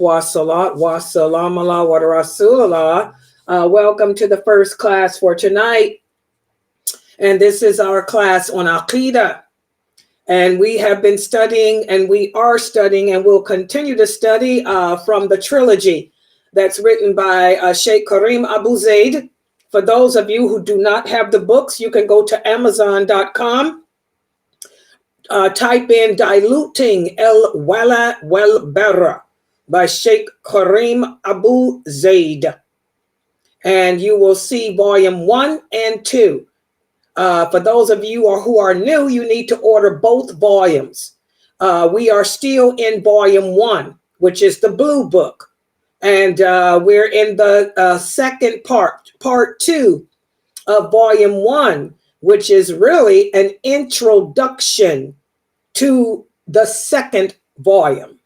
wa salat wa salam ala wa rasulallah. Welcome to the first class for tonight. And this is our class on Aqidah. And we have been studying, and we are studying, and will continue to study from the trilogy that's written by Sheikh Karim Abu Zaid. For those of you who do not have the books, you can go to Amazon.com. Type in Diluting El Wala Wal Barra by Sheikh Karim Abu Zaid. And you will see volume 1 and 2. For those of you who are new, you need to order both volumes. We are still in volume 1, which is the blue book. And we're in the second part 2 of volume 1, which is really an introduction to the second volume.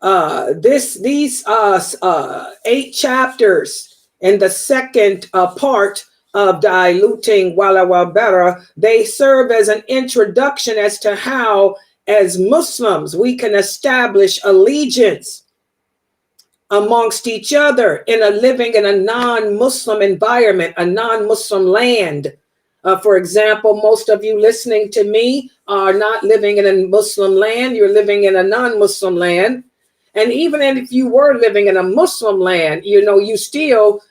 These 8 chapters in the second part of Diluting Wala Wal Barra, they serve as an introduction as to how, as Muslims, we can establish allegiance amongst each other living in a non-Muslim environment, a non-Muslim land. For example, most of you listening to me are not living in a Muslim land. You're living in a non-Muslim land. And even if you were living in a Muslim land, you still,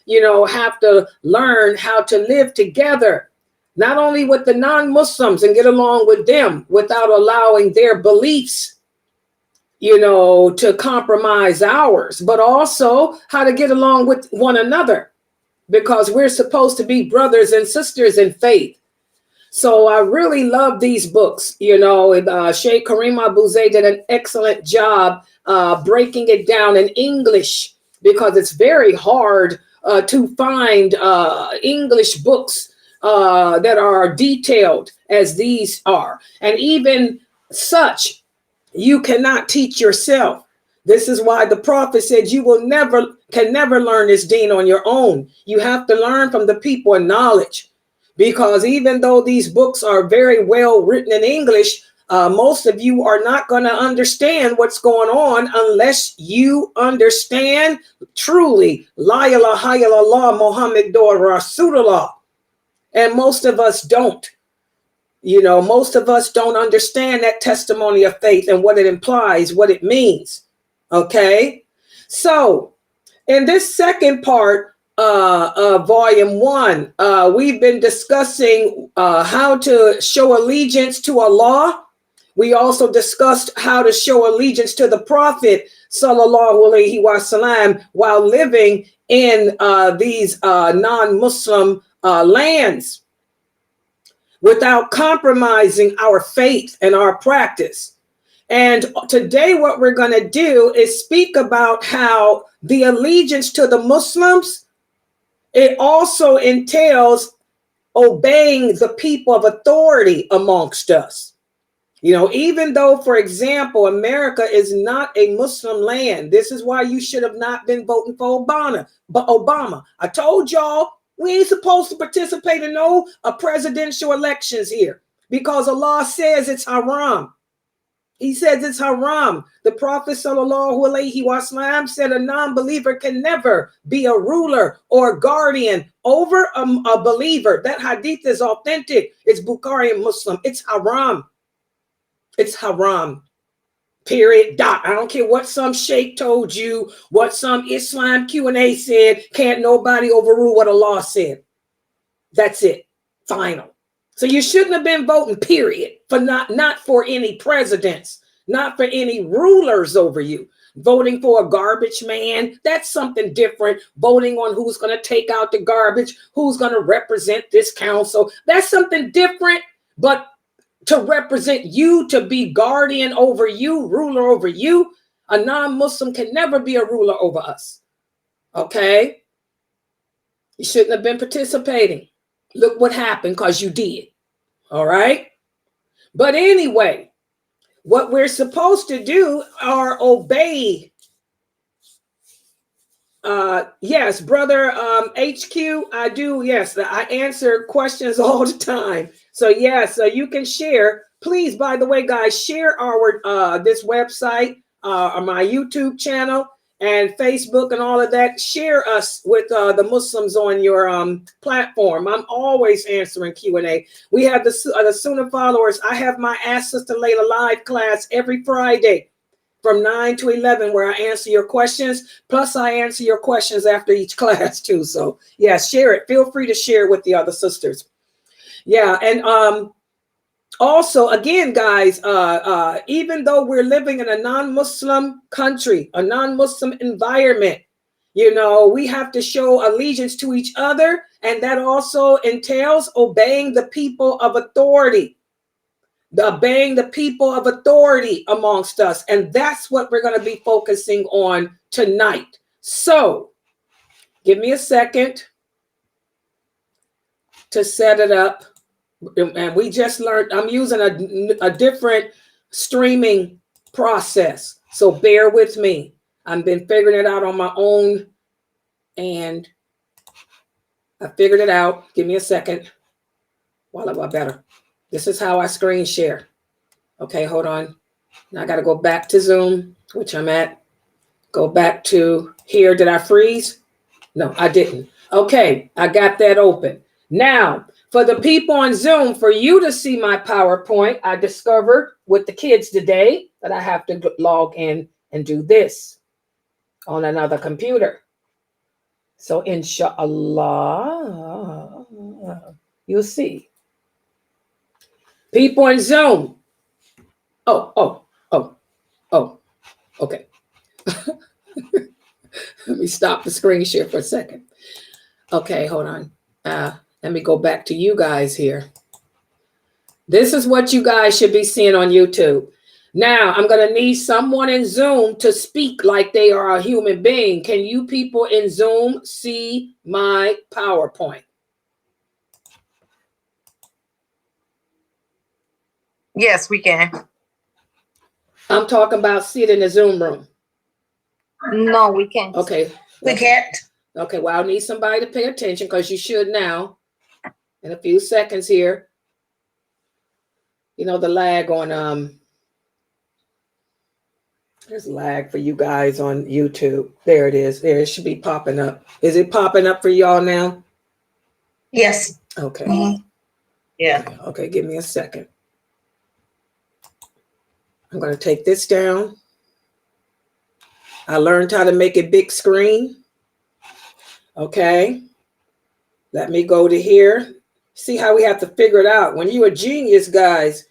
have to learn how to live together, not only with the non-Muslims and get along with them without allowing their beliefs, to compromise ours, but also how to get along with one another, because we're supposed to be brothers and sisters in faith. So I really love these books. Sheikh Karim Abu Zaid did an excellent job breaking it down in English, because it's very hard to find English books that are detailed as these are. And even such, you cannot teach yourself. This is why the Prophet said you can never learn this deen on your own. You have to learn from the people in knowledge, because even though these books are very well written in English, most of you are not going to understand what's going on unless you understand truly La ilaha illallah Muhammadur Rasulullah. And most of us don't. Most of us don't understand that testimony of faith and what it implies, what it means. Okay? So in this second part of volume 1, we've been discussing how to show allegiance to Allah. We also discussed how to show allegiance to the Prophet sallallahu alaihi wasallam while living in these non-Muslim lands, without compromising our faith and our practice. And today what we're going to do is speak about how the allegiance to the Muslims, it also entails obeying the people of authority amongst us. Even though, for example, America is not a Muslim land, this is why you should have not been voting for Obama. I told y'all, we ain't supposed to participate in no presidential elections here, because Allah says it's haram. He says it's haram. The Prophet sallallahu alaihi wasallam said a non-believer can never be a ruler or guardian over a believer. That hadith is authentic. It's Bukhari and Muslim. It's haram. It's haram. Period. Dot. I don't care what some sheikh told you, what some Islam Q&A said. Can't nobody overrule what Allah said. That's it. Final. So you shouldn't have been voting, period, for not for any presidents, not for any rulers over you. Voting for a garbage man, that's something different. Voting on who's going to take out the garbage, who's going to represent this council, that's something different. But to represent you, to be guardian over you, ruler over you, a non-Muslim can never be a ruler over us. Okay? You shouldn't have been participating. Look what happened, because you did. All right? But anyway, what we're supposed to do are obey. Yes, brother HQ, I do. Yes, I answer questions all the time. So yes, you can share. Please, by the way, guys, share our this website. my YouTube channel and Facebook and all of that. Share us with the Muslims on your platform. I'm always answering Q&A. We have the Sunnah followers. I have my Ask Sister Layla live class every Friday from 9 to 11, where I answer your questions. Plus, I answer your questions after each class too. So yeah, share it. Feel free to share it with the other sisters. Yeah, and also, again, guys, even though we're living in a non-Muslim country, a non-Muslim environment, we have to show allegiance to each other. And that also entails obeying the people of authority, obeying the people of authority amongst us. And that's what we're going to be focusing on tonight. So give me a second to set it up. And we just learned, I'm using a different streaming process. So bear with me. I've been figuring it out on my own. And I figured it out. Give me a second. Well, better. This is how I screen share. Okay, hold on. Now I got to go back to Zoom, which I'm at. Go back to here. Did I freeze? No, I didn't. Okay, I got that open. Now, for the people on Zoom, for you to see my PowerPoint, I discovered with the kids today that I have to log in and do this on another computer. So inshallah, you'll see. People on Zoom. Oh, okay. Let me stop the screen share for a second. Okay, hold on. Let me go back to you guys here. This is what you guys should be seeing on YouTube. Now, I'm going to need someone in Zoom to speak like they are a human being. Can you people in Zoom see my PowerPoint? Yes, we can. I'm talking about see it in the Zoom room. No, we can't. Okay. We can't. Okay, well, I'll need somebody to pay attention because you should now. In a few seconds here. The lag on there's lag for you guys on YouTube. There it is. There it should be popping up. Is it popping up for y'all now? Yes. Okay. Mm-hmm. Yeah. Okay, give me a second. I'm going to take this down. I learned how to make it big screen. Okay. Let me go to here. See how we have to figure it out. When you're a genius, guys,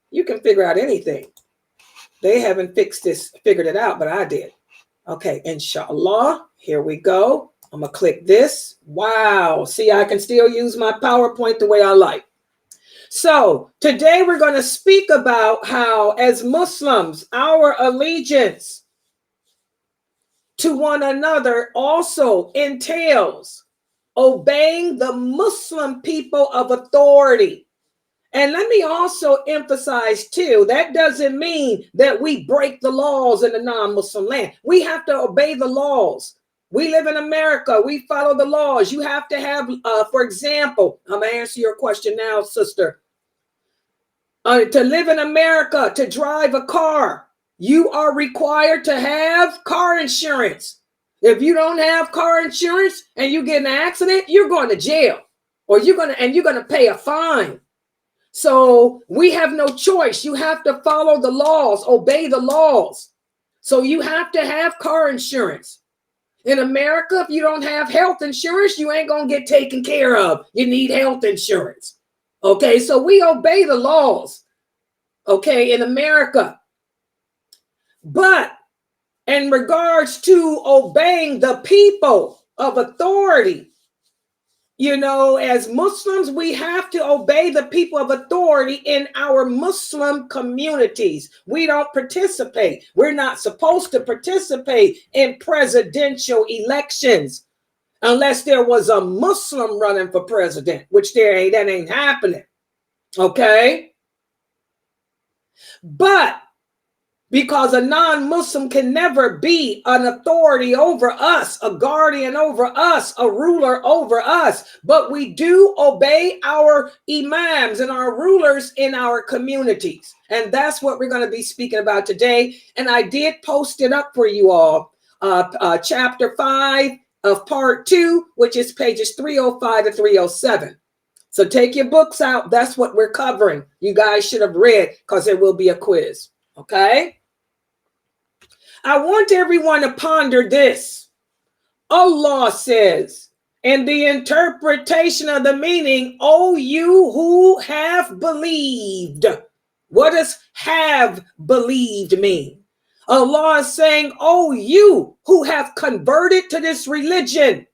you can figure out anything. They haven't figured it out, but I did. Okay, inshallah. Here we go. I'm going to click this. Wow. See, I can still use my PowerPoint the way I like. So today we're going to speak about how, as Muslims, our allegiance to one another also entails obeying the Muslim people of authority. And let me also emphasize too, that doesn't mean that we break the laws in the non-Muslim land. We have to obey the laws. We live in America. We follow the laws. You have to have, for example, I'm going to answer your question now, sister. To live in America, to drive a car, you are required to have car insurance. If you don't have car insurance and you get in an accident, you're going to jail, or you're going to pay a fine. So we have no choice. You have to follow the laws, obey the laws. So you have to have car insurance. In America, if you don't have health insurance, you ain't going to get taken care of. You need health insurance. Okay, so we obey the laws, okay, in America. But in regards to obeying the people of authority, as Muslims, we have to obey the people of authority in our Muslim communities. We don't participate. We're not supposed to participate in presidential elections unless there was a Muslim running for president, which that ain't happening. Okay? But because a non-Muslim can never be an authority over us, a guardian over us, a ruler over us. But we do obey our imams and our rulers in our communities. And that's what we're going to be speaking about today. And I did post it up for you all, chapter 5 of part 2, which is pages 305 to 307. So take your books out. That's what we're covering. You guys should have read, because there will be a quiz. Okay? I want everyone to ponder this. Allah says, in the interpretation of the meaning, O you who have believed. What does have believed mean? Allah is saying, O you who have converted to this religion,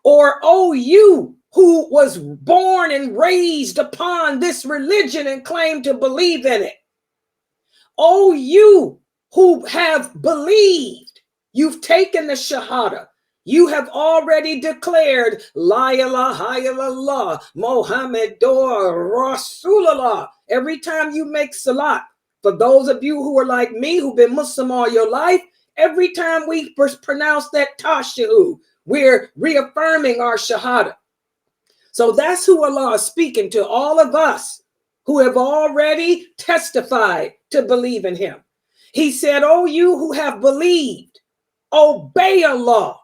or O you who was born and raised upon this religion and claim to believe in it. O you who have believed, you've taken the Shahada. You have already declared, La ilaha illallah, Muhammadur Rasulullah. Every time you make salat, for those of you who are like me, who've been Muslim all your life, every time we pronounce that tashahud, we're reaffirming our Shahada. So that's who Allah is speaking to, all of us who have already testified to believe in him. He said, oh, you who have believed, obey Allah,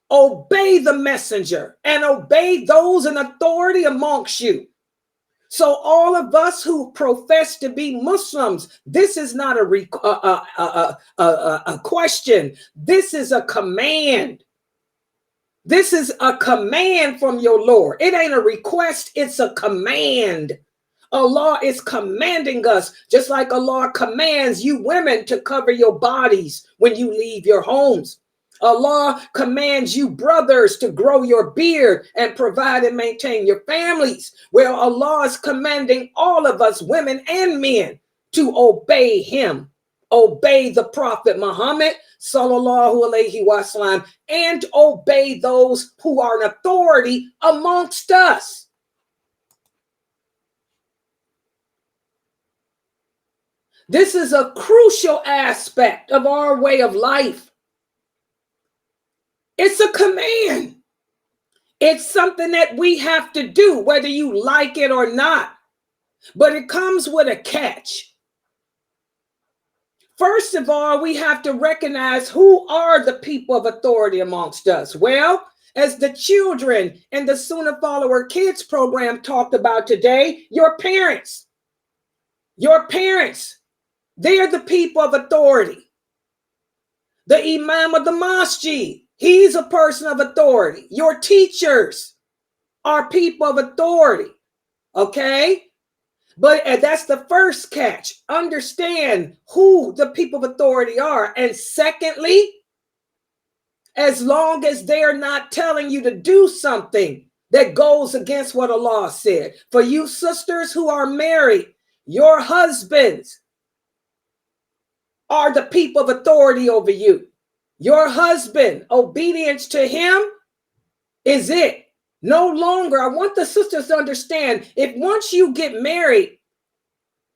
obey the messenger, and obey those in authority amongst you. So all of us who profess to be Muslims, this is not a question. This is a command. This is a command from your Lord. It ain't a request, it's a command. Allah is commanding us, just like Allah commands you women to cover your bodies when you leave your homes. Allah commands you brothers to grow your beard and provide and maintain your families. Well, Allah is commanding all of us, women and men, to obey him. Obey the Prophet Muhammad, sallallahu alaihi wasallam, and obey those who are in authority amongst us. This is a crucial aspect of our way of life. It's a command. It's something that we have to do, whether you like it or not. But it comes with a catch. First of all, we have to recognize who are the people of authority amongst us. Well, as the children in the Sunnah Follower Kids program talked about today, your parents. Your parents, they're the people of authority. The imam of the masjid, he's a person of authority. Your teachers are people of authority. Okay? But that's the first catch. Understand who the people of authority are. And secondly, as long as they're not telling you to do something that goes against what Allah said. For you sisters who are married, your husbands are the people of authority over you. Your husband, obedience to him is it. No longer, I want the sisters to understand, if once you get married,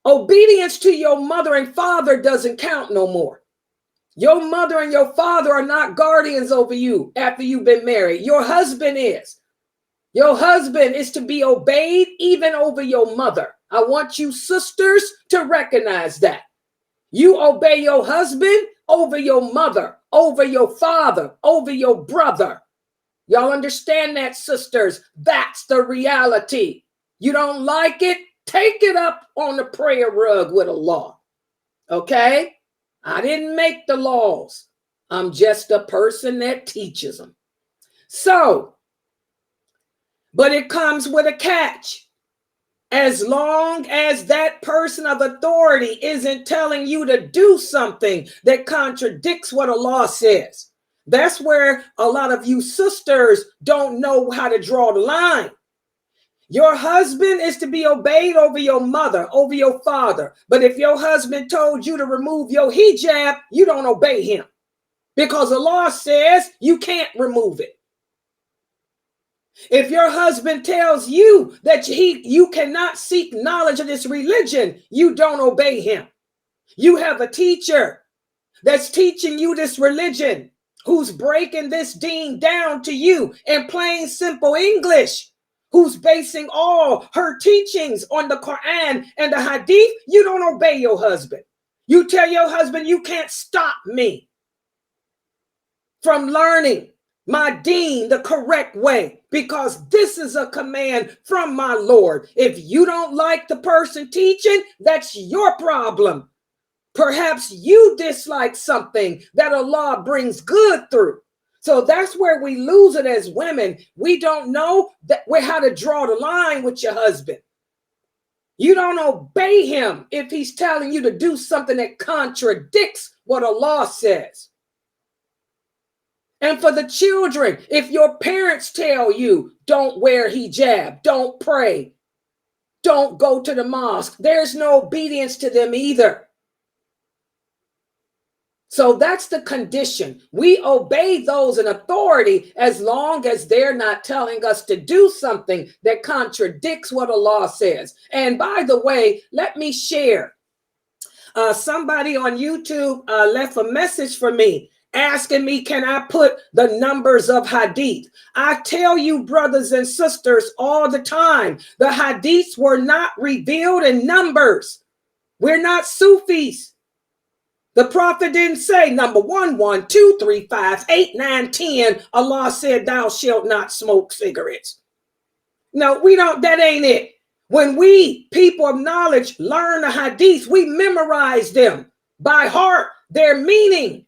obedience to your mother and father doesn't count no more. Your mother and your father are not guardians over you after you've been married. Your husband is. Your husband is to be obeyed even over your mother. I want you sisters to recognize that. You obey your husband over your mother, over your father, over your brother. Y'all understand that, sisters? That's the reality. You don't like it? Take it up on the prayer rug with Allah. Okay? I didn't make the laws. I'm just a person that teaches them. So, but it comes with a catch. As long as that person of authority isn't telling you to do something that contradicts what Allah says. That's where a lot of you sisters don't know how to draw the line. Your husband is to be obeyed over your mother, over your father. But if your husband told you to remove your hijab, you don't obey him. Because Allah says you can't remove it. If your husband tells you that you cannot seek knowledge of this religion, you don't obey him. You have a teacher that's teaching you this religion, who's breaking this deen down to you in plain, simple English, who's basing all her teachings on the Quran and the Hadith. You don't obey your husband. You tell your husband, you can't stop me from learning my deen the correct way, because this is a command from my Lord. If you don't like the person teaching, that's your problem. Perhaps you dislike something that Allah brings good through. So that's where we lose it as women. We don't know that how to draw the line with your husband. You don't obey him if he's telling you to do something that contradicts what Allah says. And for the children, if your parents tell you don't wear hijab, don't pray, don't go to the mosque, there's no obedience to them either. So that's the condition. We obey those in authority as long as they're not telling us to do something that contradicts what Allah says. And by the way, let me share. Somebody on YouTube left a message for me asking me, can I put the numbers of hadith? I tell you, brothers and sisters, all the time, the hadiths were not revealed in numbers. We're not Sufis. The prophet didn't say number 1, 1, 2, 3, 5, 8, 9, 10. Allah said, thou shalt not smoke cigarettes. No, we don't. That ain't it. When we, people of knowledge, learn the hadith, we memorize them by heart, their meaning.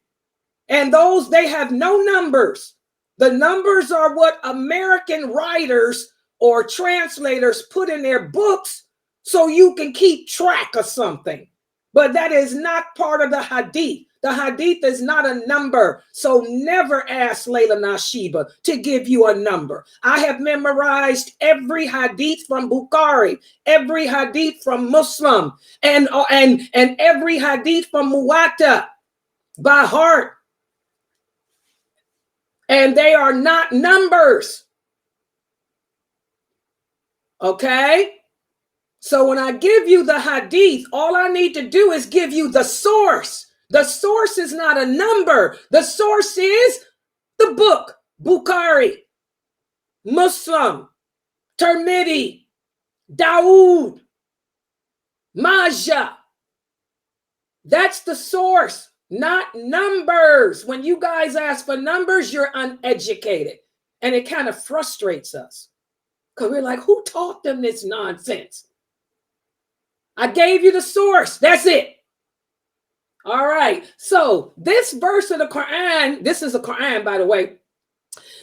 And those, they have no numbers. The numbers are what American writers or translators put in their books so you can keep track of something. But that is not part of the hadith. The hadith is not a number. So never ask lailanasheeba to give you a number. I have memorized every hadith from Bukhari, every hadith from Muslim, and every hadith from Muwatta by heart. And they are not numbers. Okay? So when I give you the hadith, all I need to do is give you the source. The source is not a number. The source is the book, Bukhari, Muslim, Tirmidhi, Dawood, Majah. That's the source, not numbers. When you guys ask for numbers, you're uneducated. And it kind of frustrates us because we're like, who taught them this nonsense? I gave you the source. That's it. All right. So this verse of the Quran, this is the Quran, by the way.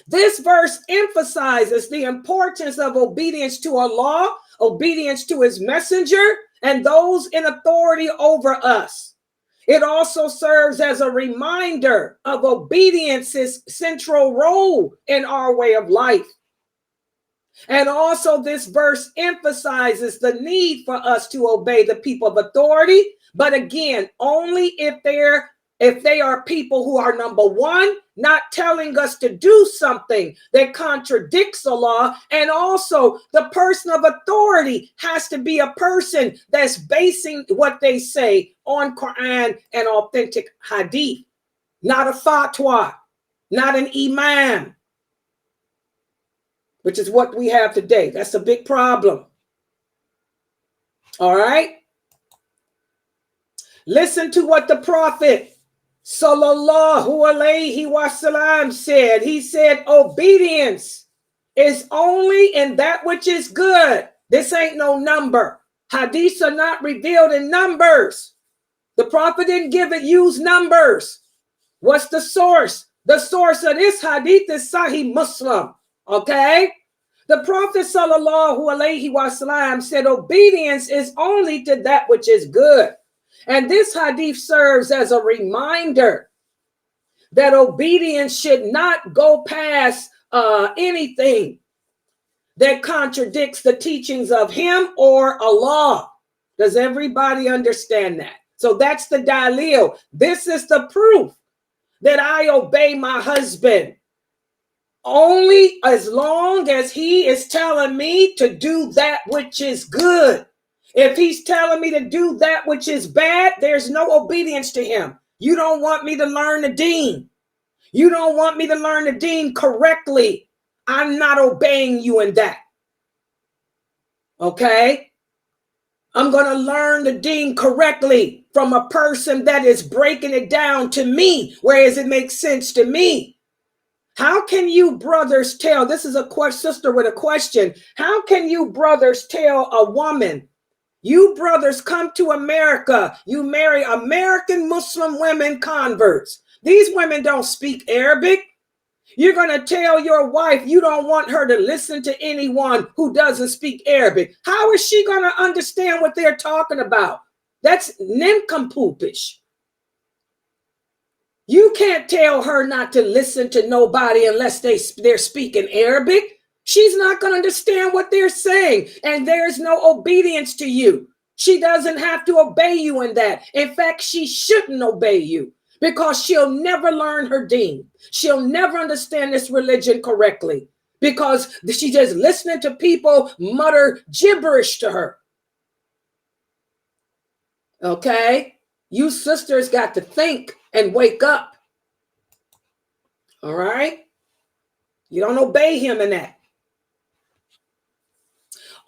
This verse emphasizes the importance of obedience to Allah, obedience to his messenger, and those in authority over us. It also serves as a reminder of obedience's central role in our way of life. And also this verse emphasizes the need for us to obey the people of authority, but again, only if they are people who are, number one, not telling us to do something that contradicts the law, and also the person of authority has to be a person that's basing what they say on Quran and authentic hadith, not a fatwa, not an imam, which is what we have today. That's a big problem. All right. Listen to what the Prophet Sallallahu Alaihi Wasallam said. He said, obedience is only in that which is good. This ain't no number. Hadiths are not revealed in numbers. The Prophet didn't use numbers. What's the source? The source of this hadith is Sahih Muslim. Okay? The Prophet Sallallahu Alaihi Wasallam said obedience is only to that which is good. And this hadith serves as a reminder that obedience should not go past anything that contradicts the teachings of him or Allah. Does everybody understand that? So that's the dalil. This is the proof that I obey my husband only as long as he is telling me to do that which is good. If he's telling me to do that which is bad, there's no obedience to him. You don't want me to learn the deen. You don't want me to learn the deen correctly. I'm not obeying you in that. Okay? I'm going to learn the deen correctly from a person that is breaking it down to me, whereas it makes sense to me. How can you brothers tell? This is a sister with a question. How can you brothers tell a woman, you brothers come to America, you marry American Muslim women converts? These women don't speak Arabic. You're going to tell your wife you don't want her to listen to anyone who doesn't speak Arabic. How is she going to understand what they're talking about? That's nincompoopish. You can't tell her not to listen to nobody unless they're speaking Arabic. She's not going to understand what they're saying, and there's no obedience to you. She doesn't have to obey you in that. In fact, she shouldn't obey you because she'll never learn her deen. She'll never understand this religion correctly because she's just listening to people mutter gibberish to her. Okay? You sisters got to think and wake up. All right? You don't obey him in that.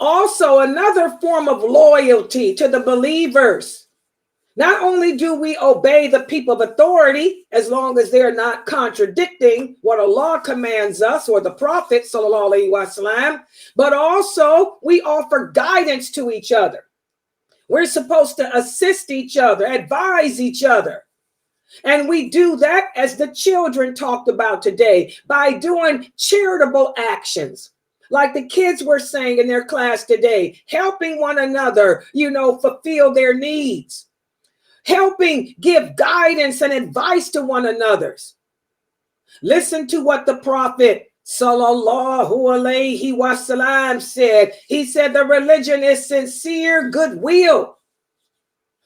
Also, another form of loyalty to the believers. Not only do we obey the people of authority, as long as they're not contradicting what Allah commands us or the Prophet, sallallahu alaihi wasallam, but also we offer guidance to each other. We're supposed to assist each other, advise each other. And we do that, as the children talked about today, by doing charitable actions. Like the kids were saying in their class today, helping one another, fulfill their needs. Helping give guidance and advice to one another's. Listen to what the Prophet sallallahu alaihi wasallam said. He said the religion is sincere goodwill.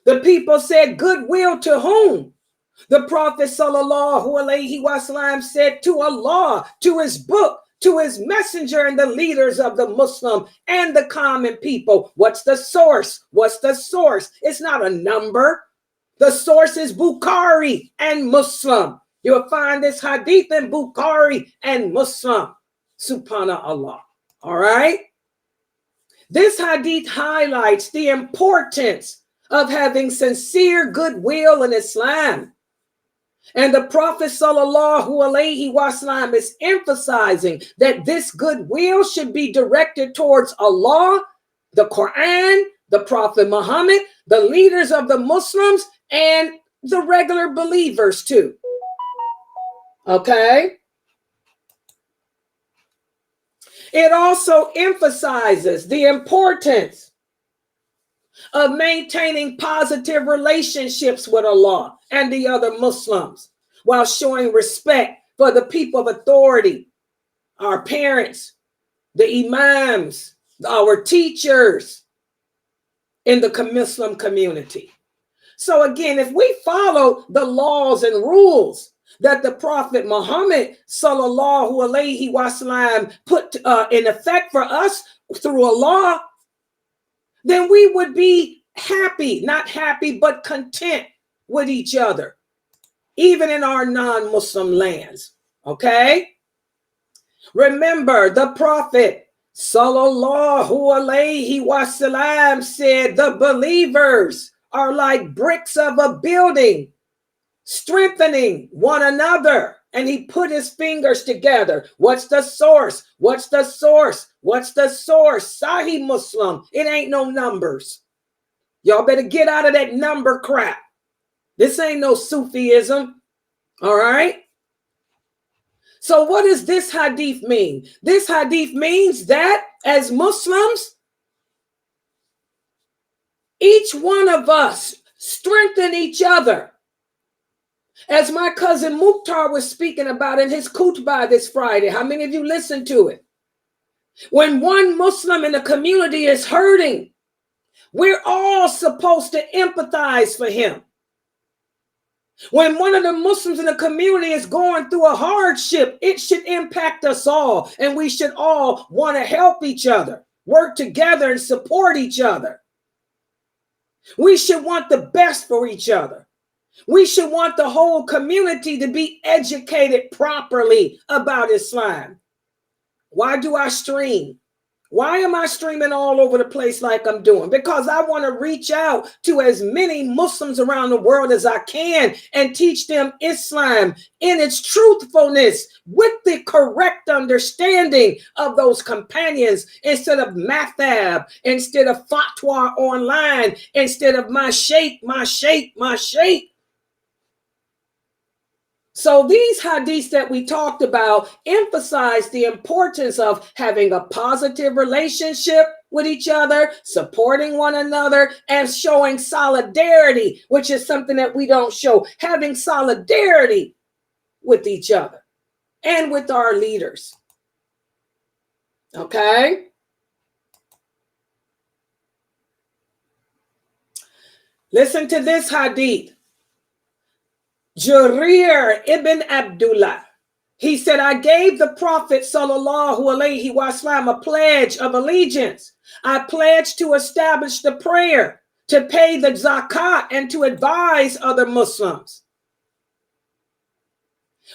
The people said, goodwill to whom? The Prophet sallallahu alaihi wasallam said, to Allah, to his book, to his messenger, and the leaders of the Muslim and the common people. What's the source? What's the source? It's not a number. The source is Bukhari and Muslim. You'll find this hadith in Bukhari and Muslim. Subhanallah. All right. This hadith highlights the importance of having sincere goodwill in Islam. And the Prophet sallallahu alaihi wasallam is emphasizing that this goodwill should be directed towards Allah, the Quran, the Prophet Muhammad, the leaders of the Muslims, and the regular believers too. Okay? It also emphasizes the importance of maintaining positive relationships with Allah and the other Muslims while showing respect for the people of authority, our parents, the imams, our teachers in the Muslim community. So again, if we follow the laws and rules that the Prophet Muhammad sallallahu alaihi wasallam put in effect for us through Allah, then we would be happy, not happy, but content with each other, even in our non-Muslim lands. Okay? Remember, the Prophet sallallahu alaihi wasallam said the believers are like bricks of a building, strengthening one another. And he put his fingers together. What's the source? What's the source? What's the source? Sahih Muslim. It ain't no numbers. Y'all better get out of that number crap. This ain't no Sufism. All right? So what does this hadith mean? This hadith means that as Muslims, each one of us strengthen each other. As my cousin Mukhtar was speaking about in his khutbah this Friday. How many of you listened to it? When one Muslim in the community is hurting, we're all supposed to empathize for him. When one of the Muslims in the community is going through a hardship, it should impact us all. And we should all want to help each other, work together and support each other. We should want the best for each other. We should want the whole community to be educated properly about Islam. Why do I stream? Why am I streaming all over the place like I'm doing? Because I want to reach out to as many Muslims around the world as I can and teach them Islam in its truthfulness with the correct understanding of those companions, instead of mathab, instead of fatwa online, instead of my shaykh. So these hadiths that we talked about emphasize the importance of having a positive relationship with each other, supporting one another, and showing solidarity, which is something that we don't show. Having solidarity with each other and with our leaders. Okay? Listen to this hadith. Jarir ibn Abdullah, he said, I gave the Prophet sallallahu alaihi wasallam a pledge of allegiance. I pledged to establish the prayer, to pay the zakat, and to advise other Muslims.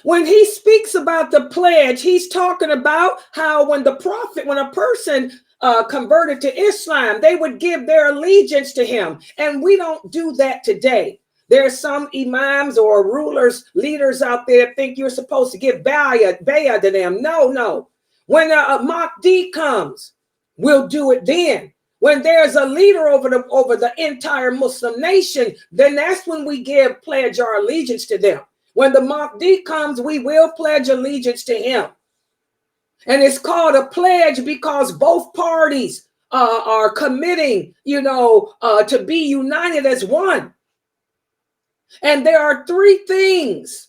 When he speaks about the pledge, he's talking about how when a person converted to Islam, they would give their allegiance to him. And we don't do that today. There's some imams or rulers, leaders out there that think you're supposed to give bayah to them. No. When a Mahdi comes, we'll do it then. When there's a leader over the entire Muslim nation, then that's when we pledge our allegiance to them. When the Mahdi comes, we will pledge allegiance to him. And it's called a pledge because both parties are committing, to be united as one. And there are three things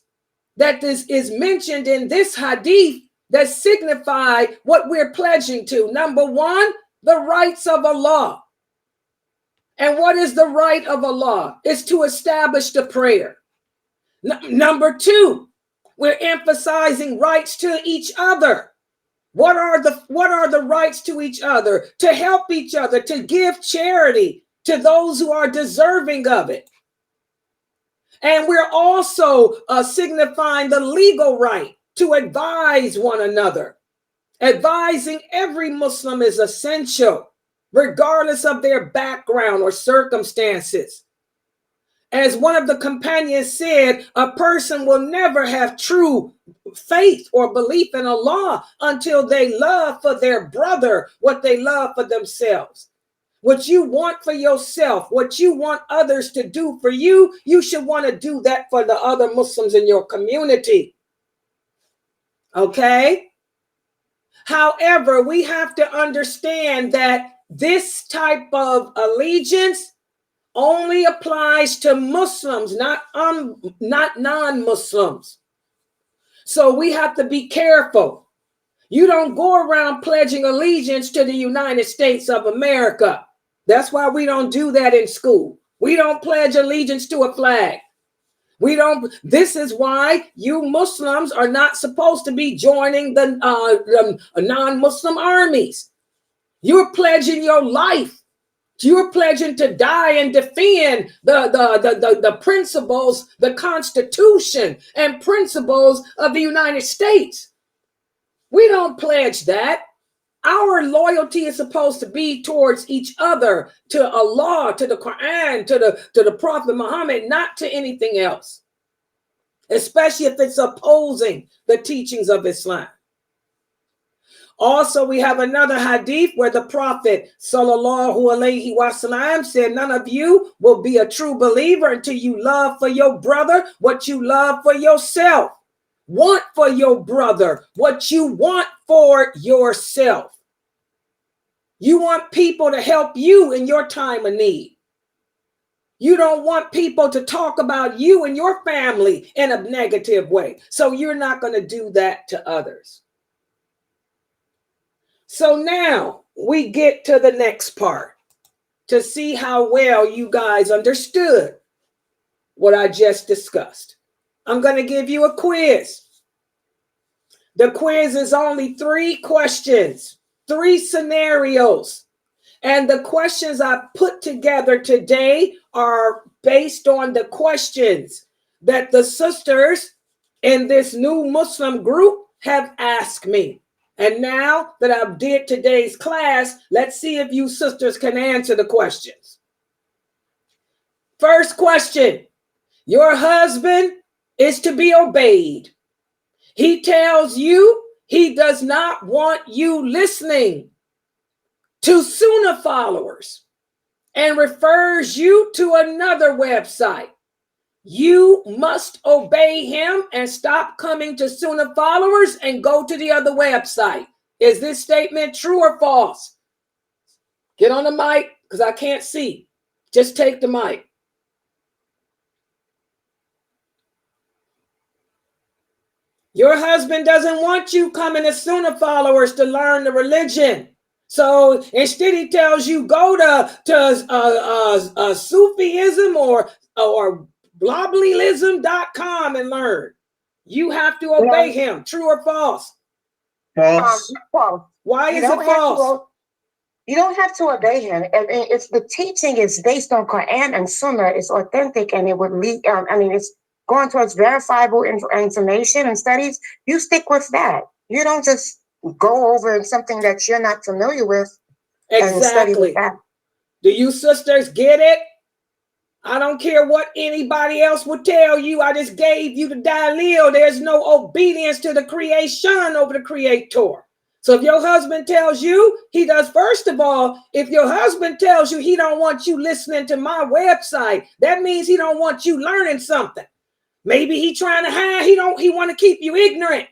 that is mentioned in this hadith that signify what we're pledging to. Number one, the rights of Allah. And what is the right of Allah? It's to establish the prayer. Number two, we're emphasizing rights to each other. What are the rights to each other? To help each other, to give charity to those who are deserving of it. And we're also signifying the legal right to advise one another. Advising every Muslim is essential, regardless of their background or circumstances. As one of the companions said, a person will never have true faith or belief in Allah until they love for their brother what they love for themselves. What you want for yourself, what you want others to do for you, you should want to do that for the other Muslims in your community. Okay? However, we have to understand that this type of allegiance only applies to Muslims, not non-Muslims. So we have to be careful. You don't go around pledging allegiance to the United States of America. That's why we don't do that in school. We don't pledge allegiance to a flag. This is why you Muslims are not supposed to be joining the non-Muslim armies. You're pledging your life. You're pledging to die and defend the principles, the Constitution and principles of the United States. We don't pledge that. Our loyalty is supposed to be towards each other, to Allah, to the Quran, to the Prophet Muhammad, not to anything else, especially if it's opposing the teachings of Islam. Also, we have another hadith where the Prophet sallallahu alaihi wasallam said, none of you will be a true believer until you love for your brother what you love for yourself. Want for your brother what you want for yourself. You want people to help you in your time of need. You don't want people to talk about you and your family in a negative way. So you're not going to do that to others. So now we get to the next part to see how well you guys understood what I just discussed. I'm going to give you a quiz. The quiz is only 3 questions, 3 scenarios. And the questions I put together today are based on the questions that the sisters in this new Muslim group have asked me. And now that I've did today's class, let's see if you sisters can answer the questions. First question: your husband is to be obeyed. He tells you he does not want you listening to Sunnah followers and refers you to another website. You must obey him and stop coming to Sunnah followers and go to the other website. Is this statement true or false? Get on the mic because I can't see. Just take the mic. Your husband doesn't want you coming to Sunnah followers to learn the religion. So instead, he tells you go to Sufism or bloblyism.com and learn. You have to obey him. True or false? False. False. Why is it false? You don't have to obey him. If the teaching is based on Quran and Sunnah, it's authentic, and it would lead. It's going towards verifiable information and studies. You stick with that. You don't just go over something that you're not familiar with. Exactly. And study with that. Do you sisters get it? I don't care what anybody else would tell you. I just gave you the dalil. There's no obedience to the creation over the creator. So if your husband tells you he does, first of all, if your husband tells you he don't want you listening to my website, that means he don't want you learning something. Maybe he trying to hide. He want to keep you ignorant.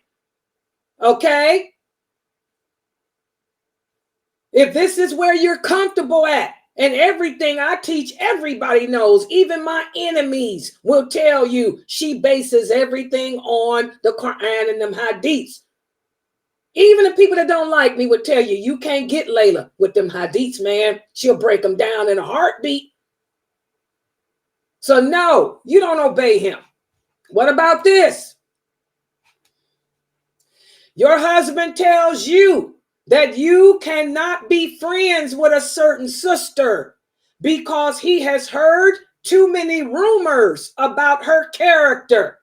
Okay? If this is where you're comfortable at, and everything I teach, everybody knows, even my enemies will tell you she bases everything on the Quran and them hadiths. Even the people that don't like me would tell you, you can't get Layla with them hadiths, man. She'll break them down in a heartbeat. So no, you don't obey him. What about this? Your husband tells you that you cannot be friends with a certain sister because he has heard too many rumors about her character.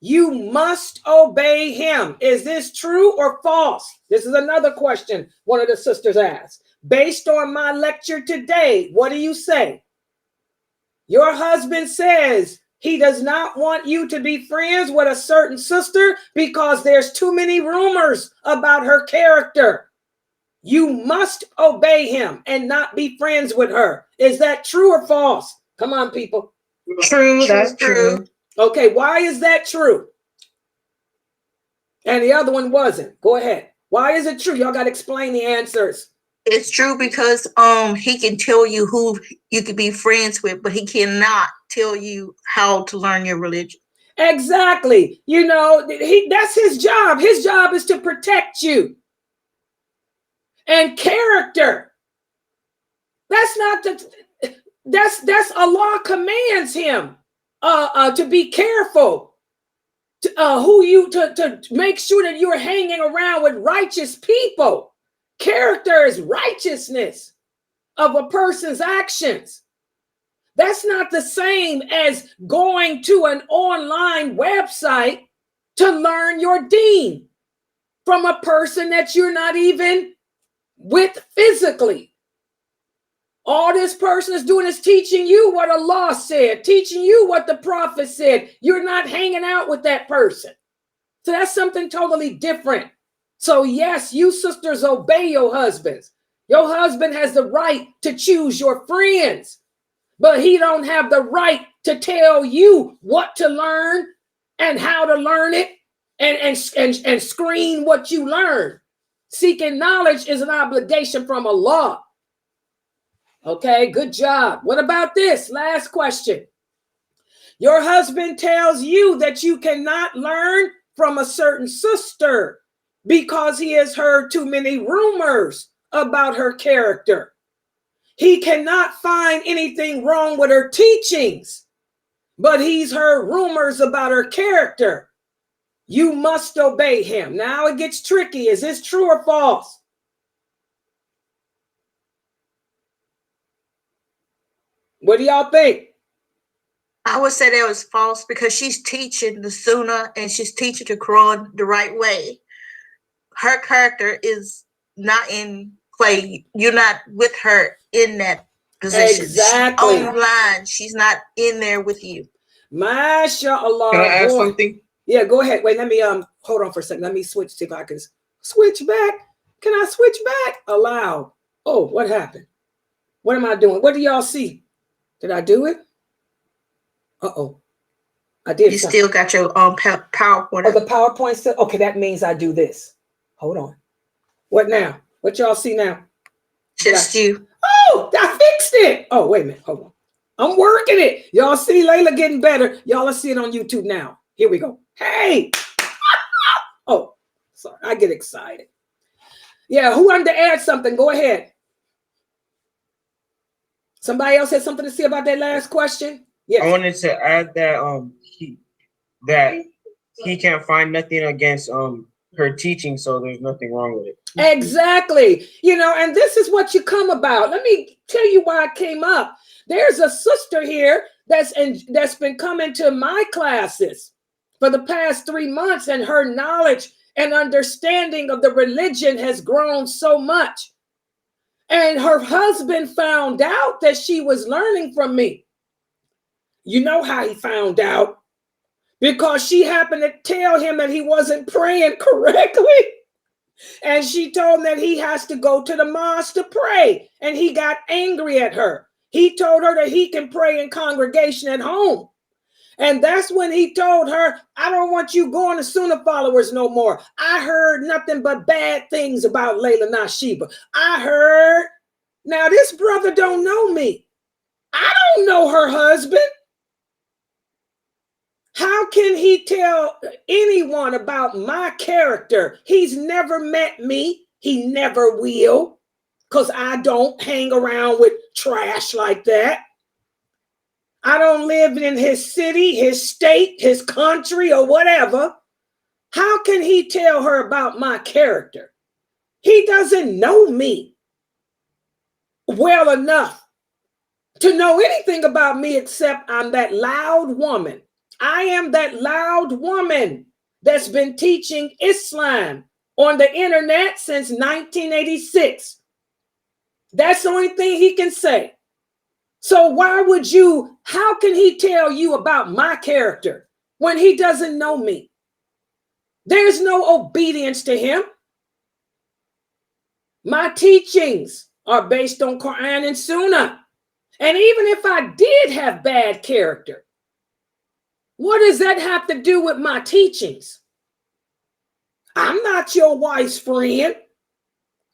You must obey him. Is this true or false? This is another question one of the sisters asked. Based on my lecture today, what do you say? Your husband says he does not want you to be friends with a certain sister because there's too many rumors about her character. You must obey him and not be friends with her. Is that true or false? Come on, people. True, that's true. Okay, why is that true? And the other one wasn't. Go ahead. Why is it true? Y'all got to explain the answers. It's true because he can tell you who you could be friends with, but he cannot tell you how to learn your religion. Exactly. You know, that's his job. His job is to protect you. And character. That's Allah commands him to be careful. To make sure that you're hanging around with righteous people. Character is righteousness of a person's actions. That's not the same as going to an online website to learn your deen from a person that you're not even with physically. All this person is doing is teaching you what Allah said, teaching you what the Prophet said. You're not hanging out with that person. So that's something totally different. So yes, you sisters obey your husbands. Your husband has the right to choose your friends, but he don't have the right to tell you what to learn and how to learn it and screen what you learn. Seeking knowledge is an obligation from Allah. Okay, good job. What about this? Last question. Your husband tells you that you cannot learn from a certain sister because he has heard too many rumors about her character. He cannot find anything wrong with her teachings, but he's heard rumors about her character. You must obey him. Now it gets tricky. Is this true or false? What do y'all think? I would say that was false because she's teaching the Sunnah and she's teaching the Quran the right way. Her character is not in play. You're not with her in that position. Exactly. She's online. She's not in there with you. MashaAllah. Can I add boy. something? Yeah, go ahead. Wait, let me hold on for a second. Let me switch, see if I can switch back. Can I switch back? Allow. Oh, what happened? What am I doing? What do y'all see? Did I do it? Uh-oh. I did. You still got your PowerPoint. Oh, the PowerPoint still? Okay, that means I do this. Hold on. What now? What y'all see now? Just you. Oh, I fixed it. Oh, wait a minute. Hold on. I'm working it. Y'all see Layla getting better. Y'all will see it on YouTube now. Here we go. Hey. Oh, sorry. I get excited. Yeah, who wanted to add something? Go ahead. Somebody else had something to say about that last question? Yes. I wanted to add that he can't find nothing against her teaching, so there's nothing wrong with it. Exactly. You know, and this is what you come about. Let me tell you why I came up. There's a sister here that's been coming to my classes for the past 3 months, and her knowledge and understanding of the religion has grown so much. And her husband found out that she was learning from me. You know how he found out? Because she happened to tell him that he wasn't praying correctly. And she told him that he has to go to the mosque to pray. And he got angry at her. He told her that he can pray in congregation at home. And that's when he told her, I don't want you going to Sunnah followers no more. I heard nothing but bad things about lailanasheeba. I heard. Now this brother don't know me. I don't know her husband. How can he tell anyone about my character? He's never met me. He never will, because I don't hang around with trash like that. I don't live in his city, his state, his country, or whatever. How can he tell her about my character? He doesn't know me well enough to know anything about me except I'm that loud woman. I am that loud woman that's been teaching Islam on the internet since 1986. That's the only thing he can say. So how can he tell you about my character when he doesn't know me? There's no obedience to him. My teachings are based on Quran and Sunnah. And even if I did have bad character, what does that have to do with my teachings? I'm not your wife's friend.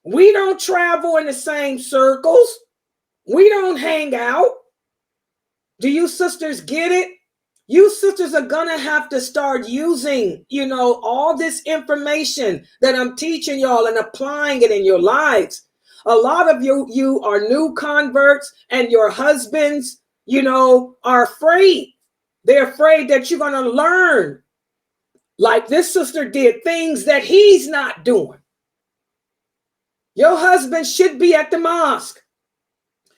We don't travel in the same circles. We don't hang out. Do you sisters get it? You sisters are gonna have to start using, all this information that I'm teaching y'all and applying it in your lives. A lot of you are new converts, and your husbands, are afraid. They're afraid that you're going to learn, like this sister did, things that he's not doing. Your husband should be at the mosque.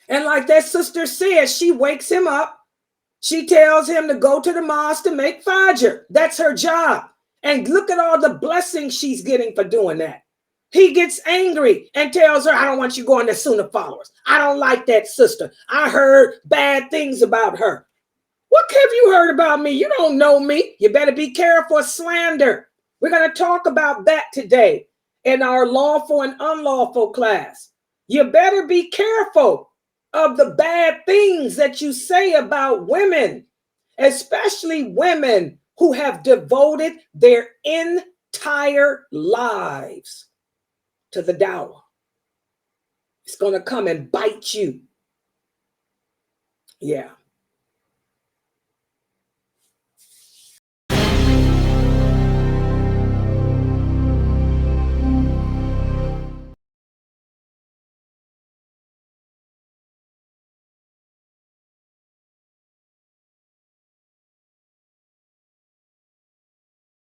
And like that sister says, she wakes him up. She tells him to go to the mosque to make fajr. That's her job. And look at all the blessings she's getting for doing that. He gets angry and tells her, I don't want you going to Sunnah followers. I don't like that sister. I heard bad things about her. What have you heard about me? You don't know me. You better be careful of slander. We're going to talk about that today in our lawful and unlawful class. You better be careful of the bad things that you say about women, especially women who have devoted their entire lives to the dawah. It's going to come and bite you. Yeah.